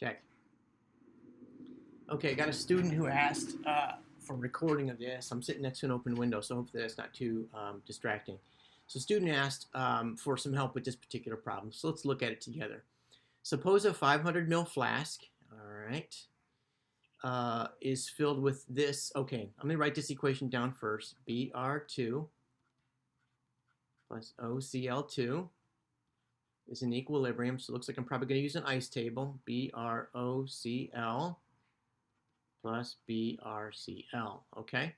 Check. Okay, got a student who asked for recording of this. I'm sitting next to an open window, so hopefully that's not too distracting. So student asked for some help with this particular problem. So let's look at it together. Suppose a 500 ml flask, all right, is filled with this. Okay, I'm going to write this equation down first. Br2 plus OCl2 is in equilibrium. So it looks like I'm probably going to use an ice table. BrOCl plus BrCl, okay?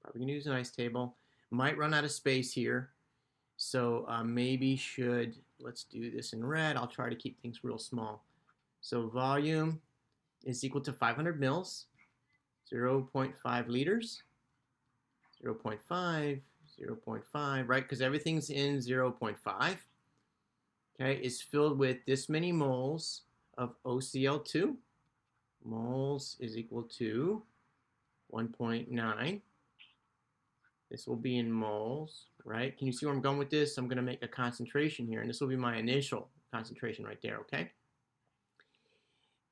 Probably gonna use an ice table. Might run out of space here, so maybe let's do this in red. I'll try to keep things real small. So volume is equal to 500 mils, 0.5 liters, 0.5, 0.5, right? Because everything's in 0.5, okay, is filled with this many moles of OCl2. Moles is equal to 1.9. This will be in moles, right? Can you see where I'm going with this? I'm going to make a concentration here, and this will be my initial concentration right there, okay?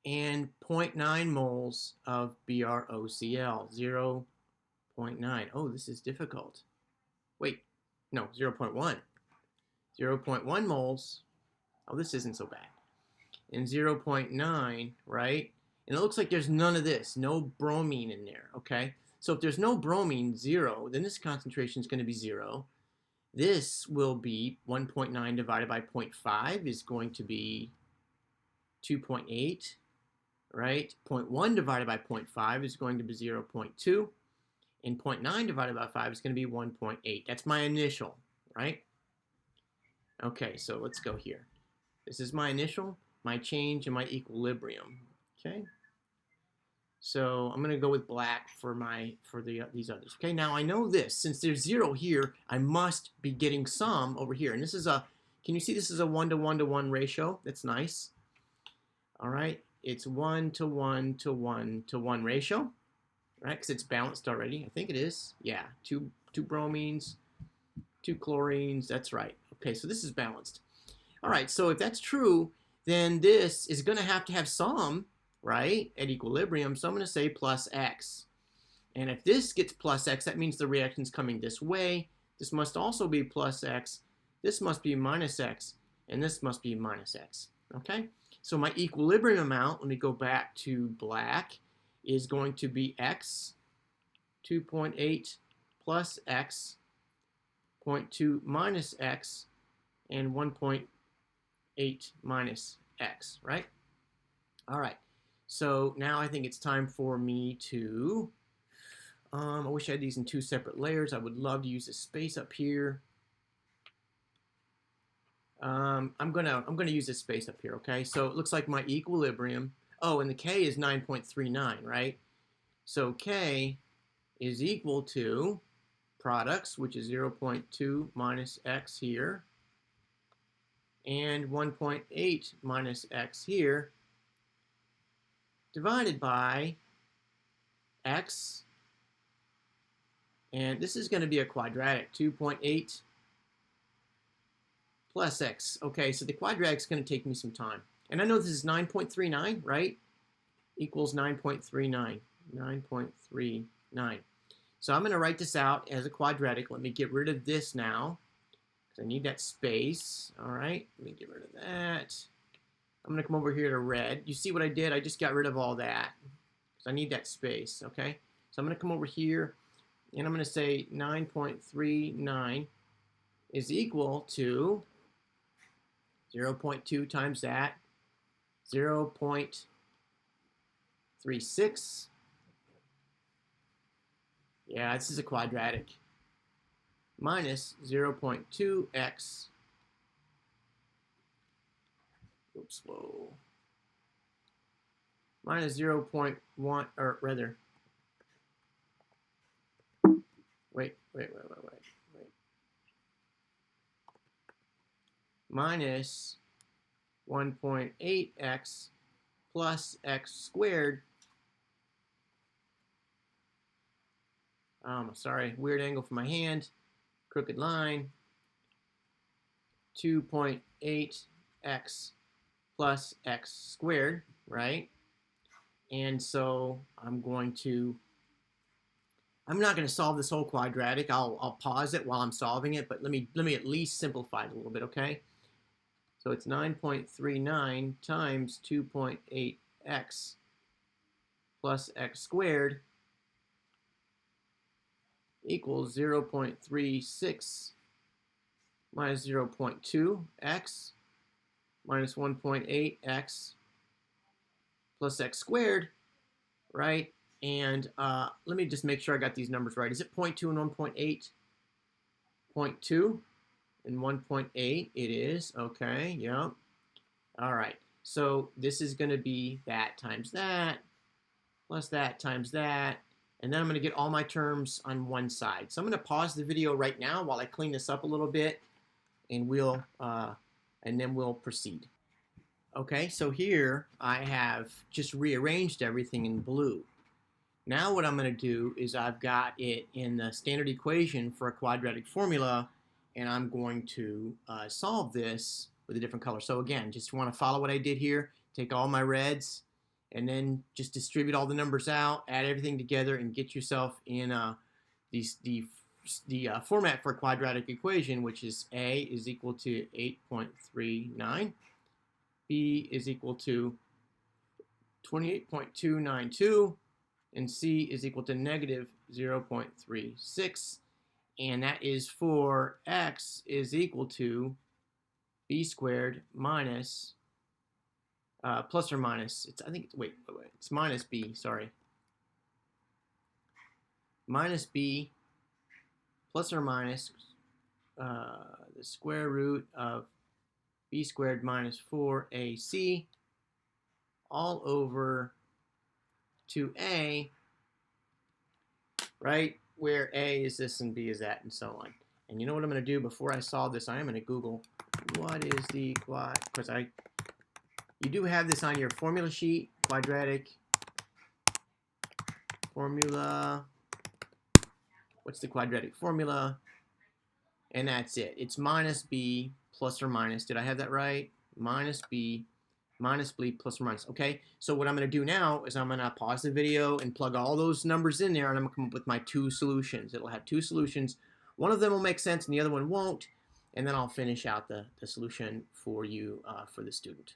And 0.9 moles of BrOCl, 0.9. Oh, this is difficult. Wait, no, 0.1. 0.1 moles. Oh, this isn't so bad. And 0.9, right? And it looks like there's none of this, no bromine in there, okay? So if there's no bromine, 0, then this concentration is going to be 0. This will be 1.9 divided by 0.5 is going to be 2.8, right? 0.1 divided by 0.5 is going to be 0.2. And 0.9 divided by 5 is going to be 1.8. That's my initial, right? Okay, so let's go here. This is my initial, my change, and my equilibrium, okay? So I'm going to go with black for these others. Okay, now I know this. Since there's 0 here, I must be getting some over here. And this is can you see this is a 1-to-1-to-1 ratio? That's nice. All right, it's 1-to-1-to-1-to-1 ratio, right? Because it's balanced already. I think it is. Yeah, two bromines, 2 chlorines. That's right. Okay, so this is balanced. All right, so if that's true, then this is going to have some, right, at equilibrium. So I'm going to say plus x. And if this gets plus x, that means the reaction's coming this way. This must also be plus x. This must be minus x. And this must be minus x. Okay? So my equilibrium amount, let me go back to black, is going to be x, 2.8 plus x, 0.2 minus x, and 1.8 minus x, right? All right. So now I think it's time for me to, I wish I had these in 2 separate layers. I would love to use the space up here. I'm gonna use this space up here, okay? So it looks like my equilibrium, oh, and the K is 9.39, right? So K is equal to products, which is 0.2 minus x here, and 1.8 minus x here, divided by x, and this is going to be a quadratic, 2.8 plus x. Okay, so the quadratic is going to take me some time. And I know this is 9.39, right? Equals 9.39, 9.39. So I'm going to write this out as a quadratic. Let me get rid of this now, because I need that space. All right, let me get rid of that. I'm going to come over here to red. You see what I did? I just got rid of all that because I need that space, okay? So I'm going to come over here, and I'm going to say 9.39 is equal to 0.2 times that, 0.36. Yeah, this is a quadratic. Minus 0.2x. Oops, whoa. Minus 0.1, or rather, wait. Minus 1.8x plus x squared. Sorry, weird angle for my hand. Crooked line. 2.8x plus x squared, right? And so I'm not going to solve this whole quadratic. I'll pause it while I'm solving it, but let me at least simplify it a little bit, okay? So it's 9.39 times 2.8x plus x squared equals 0.36 minus 0.2x minus 1.8x plus x squared, right? And let me just make sure I got these numbers right. Is it 0.2 and 1.8? 0.2 and 1.8 it is. Okay, yep. All right. So this is going to be that times that plus that times that. And then I'm going to get all my terms on one side. So I'm going to pause the video right now while I clean this up a little bit, and then we'll proceed. Okay, so here I have just rearranged everything in blue. Now what I'm going to do is I've got it in the standard equation for a quadratic formula, and I'm going to solve this with a different color. So again, just want to follow what I did here. Take all my reds, and then just distribute all the numbers out, add everything together, and get yourself in the format for a quadratic equation, which is A is equal to 8.39, B is equal to 28.292, and C is equal to negative 0.36. And that is for x is equal to b squared minus, plus or minus, it's minus b, sorry. Minus b plus or minus the square root of b squared minus 4ac all over 2a, right, where a is this and b is that, and so on. And you know what I'm going to do before I solve this? I am going to Google what is the because you do have this on your formula sheet, quadratic formula. What's the quadratic formula? And that's it. It's minus b plus or minus. Did I have that right? Minus b plus or minus. Okay, so what I'm going to do now is I'm going to pause the video and plug all those numbers in there, and I'm going to come up with my two solutions. It'll have two solutions. One of them will make sense and the other one won't, and then I'll finish out the solution for you, for the student.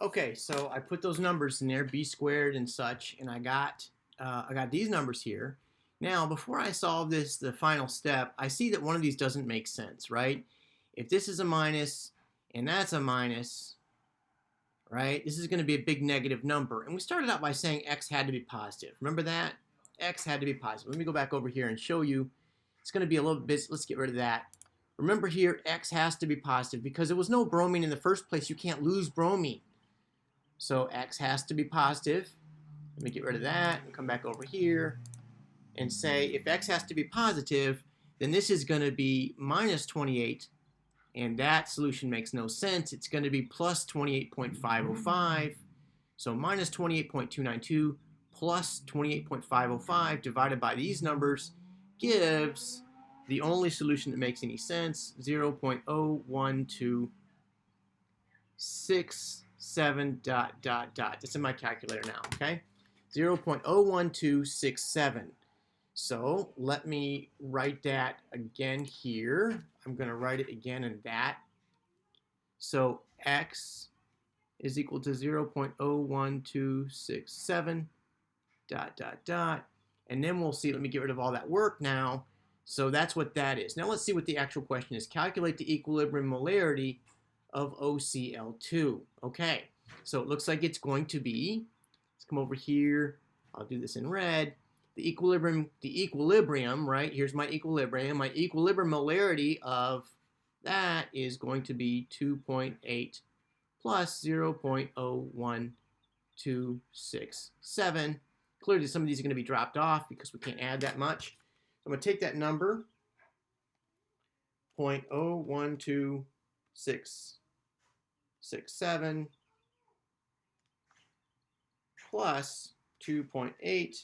Okay, so I put those numbers in there, b squared and such, and I got these numbers here. Now, before I solve this, the final step, I see that one of these doesn't make sense, right? If this is a minus and that's a minus, right, this is going to be a big negative number. And we started out by saying x had to be positive. Remember that? X had to be positive. Let me go back over here and show you. It's going to be a little bit, let's get rid of that. Remember here, x has to be positive because there was no bromine in the first place. You can't lose bromine. So x has to be positive. Let me get rid of that and come back over here and say if x has to be positive, then this is going to be minus 28, and that solution makes no sense. It's going to be plus 28.505. So minus 28.292 plus 28.505 divided by these numbers gives the only solution that makes any sense, 0.01267 ... That's in my calculator now, okay? 0.01267. So let me write that again here. I'm going to write it again in that. So x is equal to 0.01267 ... And then we'll see, let me get rid of all that work now. So that's what that is. Now let's see what the actual question is. Calculate the equilibrium molarity of OCl2. Okay, so it looks like it's going to be, let's come over here. I'll do this in red. The equilibrium, right? Here's my equilibrium. My equilibrium molarity of that is going to be 2.8 plus 0.01267. Clearly, some of these are going to be dropped off because we can't add that much. So I'm going to take that number, 0.01267 plus 2.8,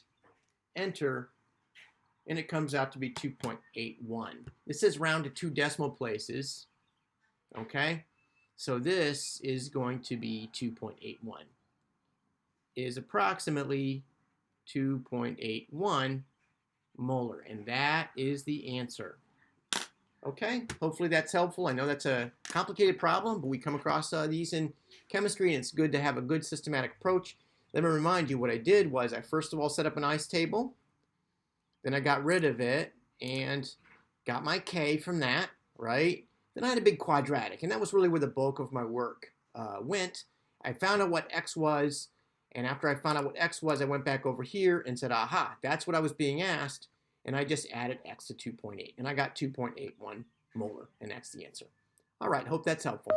enter, and it comes out to be 2.81. This is round to 2 decimal places, okay? So this is going to be 2.81. Is approximately 2.81 molar, and that is the answer. Okay, hopefully that's helpful. I know that's a complicated problem, but we come across these in chemistry, and it's good to have a good systematic approach. Let me remind you, what I did was I first of all set up an ice table, then I got rid of it and got my K from that, right? Then I had a big quadratic, and that was really where the bulk of my work went. I found out what X was, and after I found out what X was, I went back over here and said, aha, that's what I was being asked, and I just added X to 2.8, and I got 2.81 molar, and that's the answer. All right, hope that's helpful.